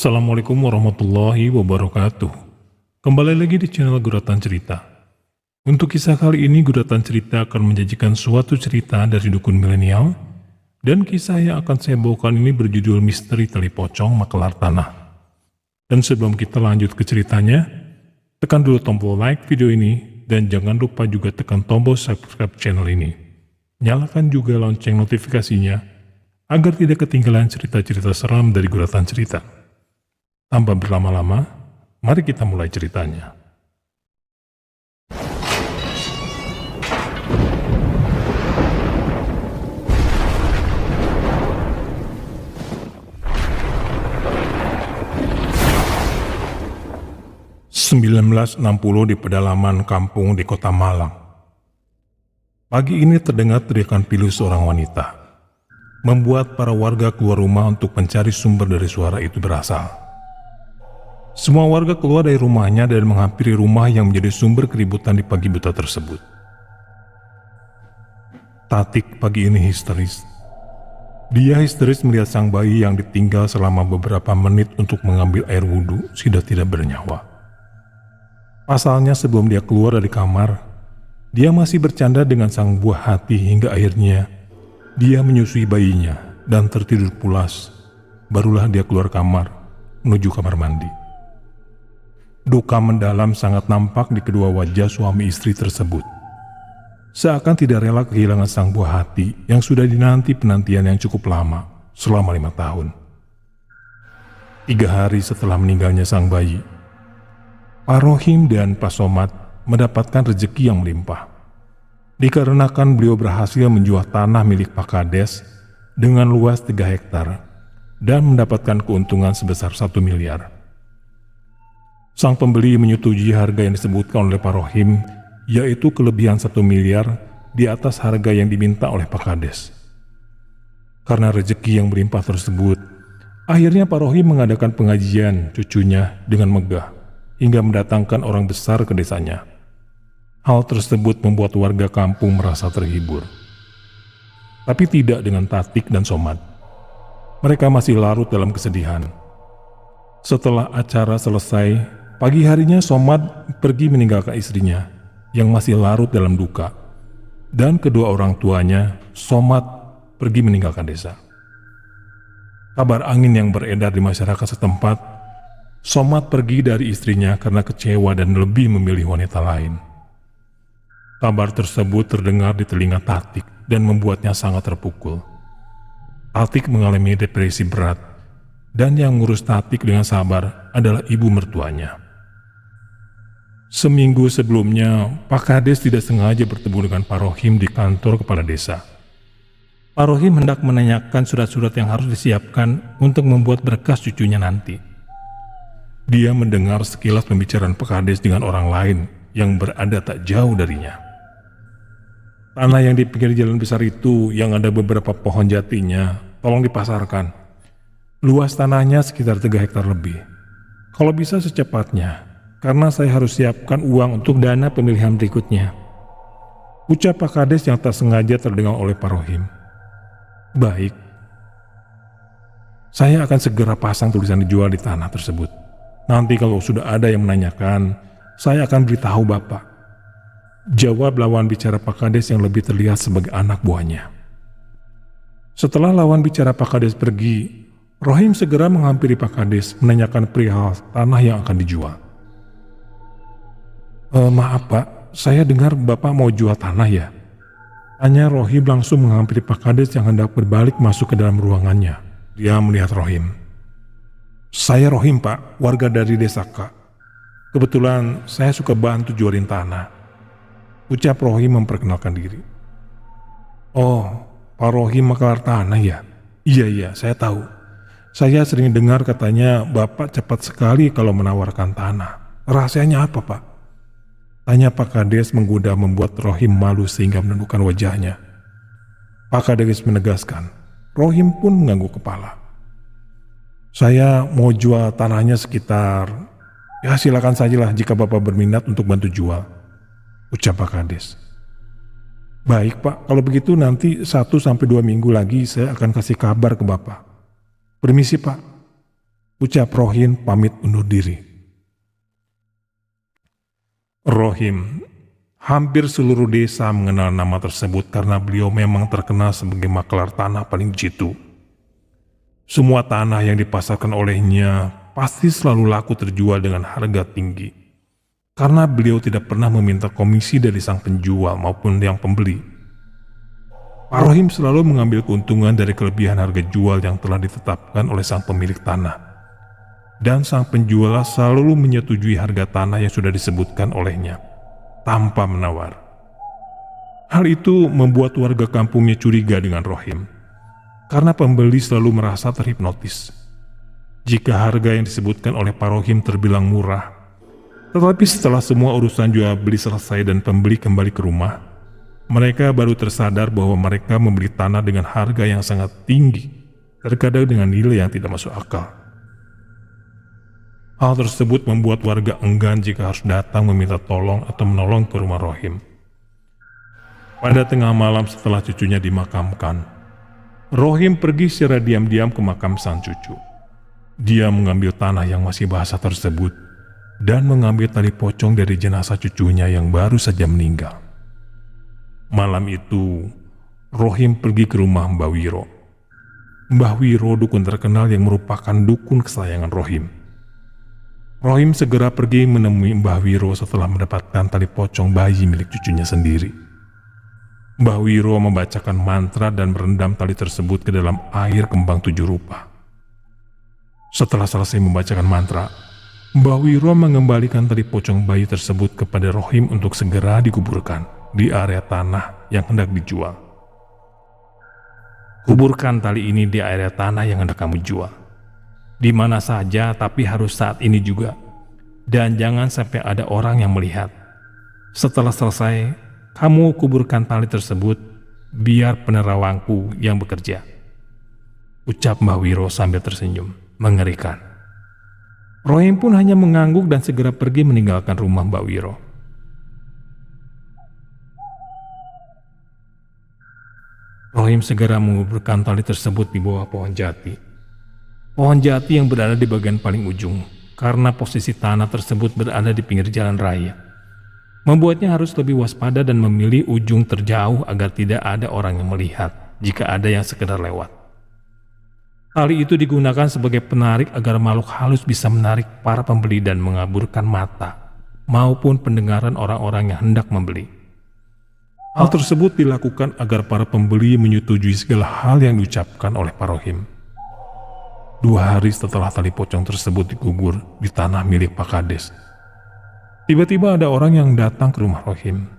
Assalamualaikum warahmatullahi wabarakatuh. Kembali lagi di channel Guratan Cerita. Untuk kisah kali ini, Guratan Cerita akan menjanjikan suatu cerita dari dukun milenial, dan kisah yang akan saya bawakan ini berjudul Misteri Tali Pocong Makelar Tanah. Dan sebelum kita lanjut ke ceritanya, tekan dulu tombol like video ini, dan jangan lupa juga tekan tombol subscribe channel ini. Nyalakan juga lonceng notifikasinya, agar tidak ketinggalan cerita-cerita seram dari Guratan Cerita. Tanpa berlama-lama, mari kita mulai ceritanya. ...1960 di pedalaman kampung di kota Malang. Pagi ini terdengar teriakan pilu seorang wanita, membuat para warga keluar rumah untuk mencari sumber dari suara itu berasal. Semua warga keluar dari rumahnya dan menghampiri rumah yang menjadi sumber keributan di pagi buta tersebut. Tatik pagi ini histeris. Dia histeris melihat sang bayi yang ditinggal selama beberapa menit untuk mengambil air wudhu sudah tidak bernyawa. Pasalnya sebelum dia keluar dari kamar, dia masih bercanda dengan sang buah hati hingga akhirnya dia menyusui bayinya dan tertidur pulas. Barulah dia keluar kamar menuju kamar mandi. Duka mendalam sangat nampak di kedua wajah suami istri tersebut. Seakan tidak rela kehilangan sang buah hati yang sudah dinanti penantian yang cukup lama, selama 5 tahun. 3 hari setelah meninggalnya sang bayi, Pak Rohim dan Pak Somad mendapatkan rezeki yang melimpah. Dikarenakan beliau berhasil menjual tanah milik Pak Kades dengan luas 3 hektar dan mendapatkan keuntungan sebesar 1 miliar. Sang pembeli menyetujui harga yang disebutkan oleh Pak Rohim, yaitu kelebihan 1 miliar di atas harga yang diminta oleh Pak Kades. Karena rezeki yang berlimpah tersebut, akhirnya Pak Rohim mengadakan pengajian cucunya dengan megah, hingga mendatangkan orang besar ke desanya. Hal tersebut membuat warga kampung merasa terhibur. Tapi tidak dengan Tatik dan Somad. Mereka masih larut dalam kesedihan. Setelah acara selesai, pagi harinya Somad pergi meninggalkan istrinya yang masih larut dalam duka, dan kedua orang tuanya, Somad, pergi meninggalkan desa. Kabar angin yang beredar di masyarakat setempat, Somad pergi dari istrinya karena kecewa dan lebih memilih wanita lain. Kabar tersebut terdengar di telinga Tatik dan membuatnya sangat terpukul. Tatik mengalami depresi berat, dan yang ngurus Tatik dengan sabar adalah ibu mertuanya. Seminggu sebelumnya, Pak Kades tidak sengaja bertemu dengan Pak Rohim di kantor kepala desa. Pak Rohim hendak menanyakan surat-surat yang harus disiapkan untuk membuat berkas cucunya nanti. Dia mendengar sekilas pembicaraan Pak Kades dengan orang lain yang berada tak jauh darinya. Tanah yang di pinggir jalan besar itu yang ada beberapa pohon jatinya, tolong dipasarkan. Luas tanahnya sekitar 3 hektar lebih. Kalau bisa secepatnya, karena saya harus siapkan uang untuk dana pemilihan berikutnya. Ucap Pak Kades yang tak sengaja terdengar oleh Pak Rohim. Baik. Saya akan segera pasang tulisan dijual di tanah tersebut. Nanti kalau sudah ada yang menanyakan, saya akan beritahu Bapak. Jawab lawan bicara Pak Kades yang lebih terlihat sebagai anak buahnya. Setelah lawan bicara Pak Kades pergi, Rohim segera menghampiri Pak Kades menanyakan perihal tanah yang akan dijual. Maaf Pak, saya dengar Bapak mau jual tanah ya? Tanya Rohim langsung menghampiri Pak Kades yang hendak berbalik masuk ke dalam ruangannya. Dia melihat Rohim. Saya Rohim Pak, warga dari desa Kak. Kebetulan saya suka bantu jualin tanah. Ucap Rohim memperkenalkan diri. Oh, Pak Rohim makelar tanah ya? Iya, saya tahu. Saya sering dengar katanya Bapak cepat sekali kalau menawarkan tanah. Rahasianya apa Pak? Tanya Pak Kades menggoda membuat Rohim malu sehingga menundukkan wajahnya. Pak Kades menegaskan. Rohim pun mengangguk kepala. Saya mau jual tanahnya sekitar... Ya silakan sajalah jika Bapak berminat untuk bantu jual. Ucap Pak Kades. Baik Pak, kalau begitu nanti 1-2 minggu lagi saya akan kasih kabar ke Bapak. Permisi Pak. Ucap Rohim pamit undur diri. Rohim, hampir seluruh desa mengenal nama tersebut karena beliau memang terkenal sebagai maklar tanah paling jitu. Semua tanah yang dipasarkan olehnya pasti selalu laku terjual dengan harga tinggi, karena beliau tidak pernah meminta komisi dari sang penjual maupun yang pembeli. Pak Rohim selalu mengambil keuntungan dari kelebihan harga jual yang telah ditetapkan oleh sang pemilik tanah. Dan sang penjual selalu menyetujui harga tanah yang sudah disebutkan olehnya, tanpa menawar. Hal itu membuat warga kampungnya curiga dengan Rohim, karena pembeli selalu merasa terhipnotis. Jika harga yang disebutkan oleh Pak Rohim terbilang murah, tetapi setelah semua urusan jual beli selesai dan pembeli kembali ke rumah, mereka baru tersadar bahwa mereka membeli tanah dengan harga yang sangat tinggi, terkadang dengan nilai yang tidak masuk akal. Hal tersebut membuat warga enggan jika harus datang meminta tolong atau menolong ke rumah Rohim. Pada tengah malam setelah cucunya dimakamkan, Rohim pergi secara diam-diam ke makam sang cucu. Dia mengambil tanah yang masih basah tersebut dan mengambil tali pocong dari jenazah cucunya yang baru saja meninggal. Malam itu, Rohim pergi ke rumah Mbah Wiro. Mbah Wiro dukun terkenal yang merupakan dukun kesayangan Rohim. Rohim segera pergi menemui Mbah Wiro setelah mendapatkan tali pocong bayi milik cucunya sendiri. Mbah Wiro membacakan mantra dan merendam tali tersebut ke dalam air kembang 7 rupa. Setelah selesai membacakan mantra, Mbah Wiro mengembalikan tali pocong bayi tersebut kepada Rohim untuk segera dikuburkan di area tanah yang hendak dijual. Kuburkan tali ini di area tanah yang hendak kamu jual. Di mana saja, tapi harus saat ini juga. Dan jangan sampai ada orang yang melihat. Setelah selesai, kamu kuburkan tali tersebut, biar penerawangku yang bekerja. Ucap Mbah Wiro sambil tersenyum, mengerikan. Rohim pun hanya mengangguk dan segera pergi meninggalkan rumah Mbah Wiro. Rohim segera menguburkan tali tersebut di bawah pohon jati. Pohon jati yang berada di bagian paling ujung, karena posisi tanah tersebut berada di pinggir jalan raya, membuatnya harus lebih waspada dan memilih ujung terjauh agar tidak ada orang yang melihat jika ada yang sekedar lewat. Tali itu digunakan sebagai penarik agar makhluk halus bisa menarik para pembeli dan mengaburkan mata maupun pendengaran orang-orang yang hendak membeli. Hal tersebut dilakukan agar para pembeli menyetujui segala hal yang diucapkan oleh Pak Rohim. 2 hari setelah tali pocong tersebut dikubur di tanah milik Pak Kades, tiba-tiba ada orang yang datang ke rumah Rohim.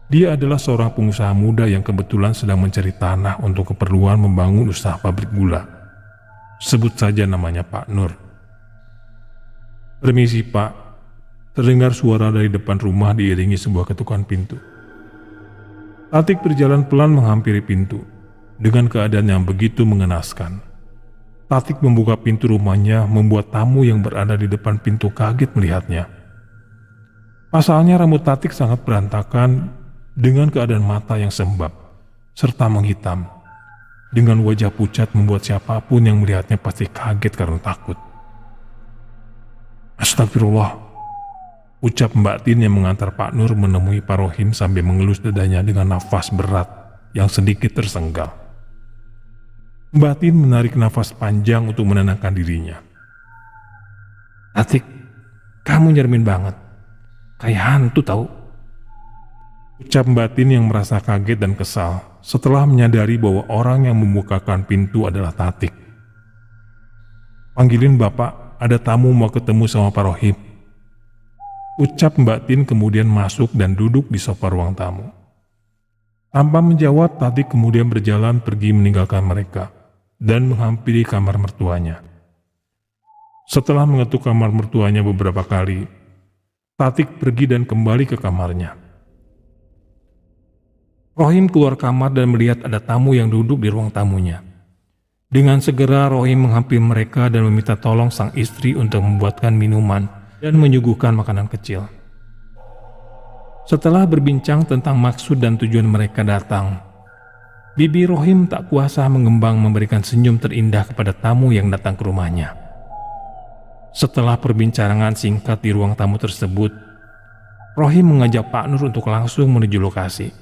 Dia adalah seorang pengusaha muda yang kebetulan sedang mencari tanah untuk keperluan membangun usaha pabrik gula. Sebut saja namanya Pak Nur. "Permisi Pak," terdengar suara dari depan rumah diiringi sebuah ketukan pintu. Tatik berjalan pelan menghampiri pintu dengan keadaan yang begitu mengenaskan. Tatik membuka pintu rumahnya membuat tamu yang berada di depan pintu kaget melihatnya. Pasalnya rambut Tatik sangat berantakan dengan keadaan mata yang sembab serta menghitam. Dengan wajah pucat membuat siapapun yang melihatnya pasti kaget karena takut. "Astagfirullah," ucap Mbak Tin yang mengantar Pak Nur menemui Pak Rohim sambil mengelus dadanya dengan nafas berat yang sedikit tersenggal. Mbak Tin menarik nafas panjang untuk menenangkan dirinya. "Tatik, kamu nyermin banget. Kayak hantu tahu," ucap Mbak Tin yang merasa kaget dan kesal setelah menyadari bahwa orang yang membukakan pintu adalah Tatik. "Panggilin Bapak, ada tamu mau ketemu sama Pak Rohim," ucap Mbak Tin kemudian masuk dan duduk di sofa ruang tamu. Tanpa menjawab, Tatik kemudian berjalan pergi meninggalkan mereka dan menghampiri kamar mertuanya. Setelah mengetuk kamar mertuanya beberapa kali, Tatik pergi dan kembali ke kamarnya. Rohim keluar kamar dan melihat ada tamu yang duduk di ruang tamunya. Dengan segera Rohim menghampiri mereka dan meminta tolong sang istri untuk membuatkan minuman dan menyuguhkan makanan kecil. Setelah berbincang tentang maksud dan tujuan mereka datang, Bibi Rohim tak kuasa mengembang memberikan senyum terindah kepada tamu yang datang ke rumahnya. Setelah perbincangan singkat di ruang tamu tersebut, Rohim mengajak Pak Nur untuk langsung menuju lokasi.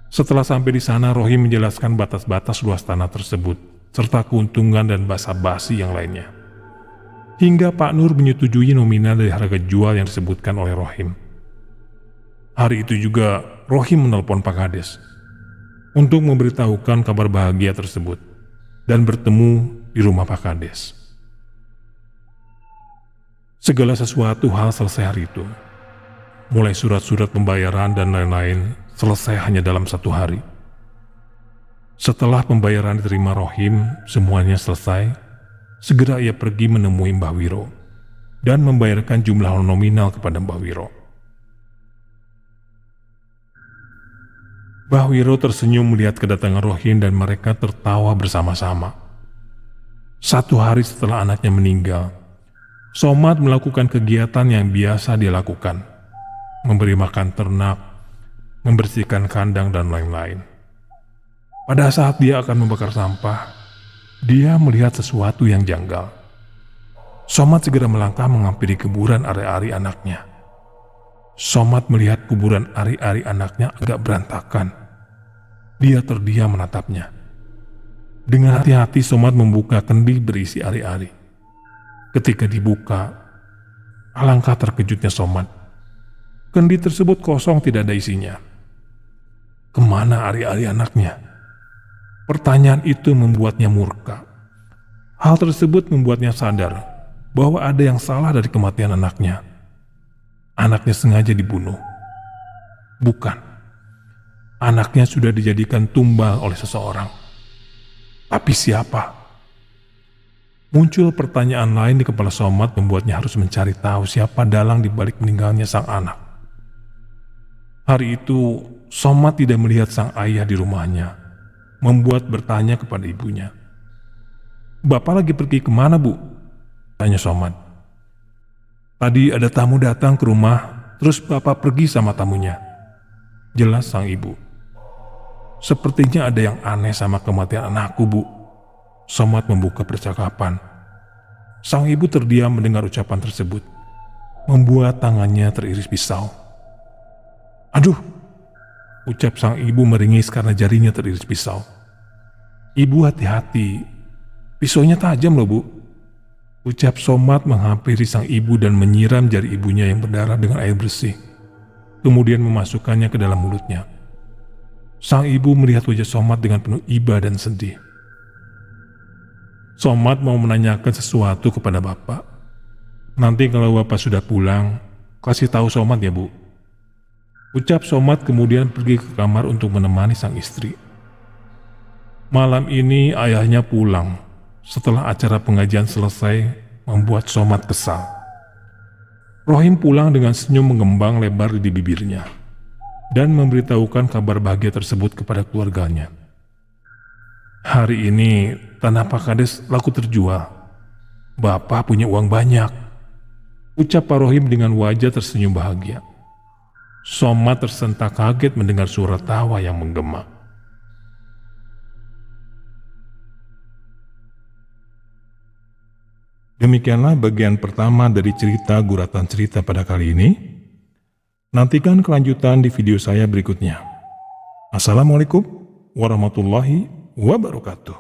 Setelah sampai di sana, Rohim menjelaskan batas-batas luas tanah tersebut, serta keuntungan dan basa-basi yang lainnya. Hingga Pak Nur menyetujui nominal dari harga jual yang disebutkan oleh Rohim. Hari itu juga Rohim menelpon Pak Kades untuk memberitahukan kabar bahagia tersebut dan bertemu di rumah Pak Kades. Segala sesuatu hal selesai hari itu. Mulai surat-surat pembayaran dan lain-lain selesai hanya dalam 1 hari. Setelah pembayaran diterima Rohim, semuanya selesai. Segera ia pergi menemui Mbah Wiro dan membayarkan jumlah nominal kepada Mbah Wiro. Mbah Wiro tersenyum melihat kedatangan Rohim dan mereka tertawa bersama-sama. 1 hari setelah anaknya meninggal, Somad melakukan kegiatan yang biasa dia lakukan, memberi makan ternak, membersihkan kandang, dan lain-lain. Pada saat dia akan membakar sampah, dia melihat sesuatu yang janggal. Somad segera melangkah menghampiri kuburan ari-ari anaknya. Somad melihat kuburan ari-ari anaknya agak berantakan. Dia terdiam menatapnya. Dengan hati-hati Somad membuka kendi berisi ari-ari. Ketika dibuka, alangkah terkejutnya Somad. Kendi tersebut kosong, tidak ada isinya. Kemana ari-ari anaknya? Pertanyaan itu membuatnya murka. Hal tersebut membuatnya sadar bahwa ada yang salah dari kematian anaknya. Anaknya sengaja dibunuh. Bukan. Anaknya sudah dijadikan tumbal oleh seseorang. Tapi siapa? Muncul pertanyaan lain di kepala Somad membuatnya harus mencari tahu siapa dalang di balik meninggalnya sang anak. Hari itu, Somad tidak melihat sang ayah di rumahnya, membuat bertanya kepada ibunya. "Bapak lagi pergi kemana, Bu?" tanya Somad. "Tadi ada tamu datang ke rumah, terus Bapak pergi sama tamunya," jelas sang ibu. "Sepertinya ada yang aneh sama kematian anakku, Bu." Somad membuka percakapan. Sang ibu terdiam mendengar ucapan tersebut, membuat tangannya teriris pisau. "Aduh!" ucap sang ibu meringis karena jarinya teriris pisau. "Ibu hati-hati, pisaunya tajam loh, Bu," ucap Somad menghampiri sang ibu dan menyiram jari ibunya yang berdarah dengan air bersih, kemudian memasukkannya ke dalam mulutnya. Sang ibu melihat wajah Somad dengan penuh iba dan sedih. "Somad mau menanyakan sesuatu kepada Bapak. Nanti kalau Bapak sudah pulang, kasih tahu Somad ya, Bu," ucap Somad kemudian pergi ke kamar untuk menemani sang istri. Malam ini ayahnya pulang setelah acara pengajian selesai, membuat Somad kesal. Rohim pulang dengan senyum mengembang lebar di bibirnya dan memberitahukan kabar bahagia tersebut kepada keluarganya. "Hari ini tanah Pak Kades laku terjual. Bapak punya uang banyak," ucap Pak Rohim dengan wajah tersenyum bahagia. Somad tersentak kaget mendengar suara tawa yang menggema. Demikianlah bagian pertama dari cerita guratan cerita pada kali ini. Nantikan kelanjutan di video saya berikutnya. Assalamualaikum warahmatullahi wabarakatuh.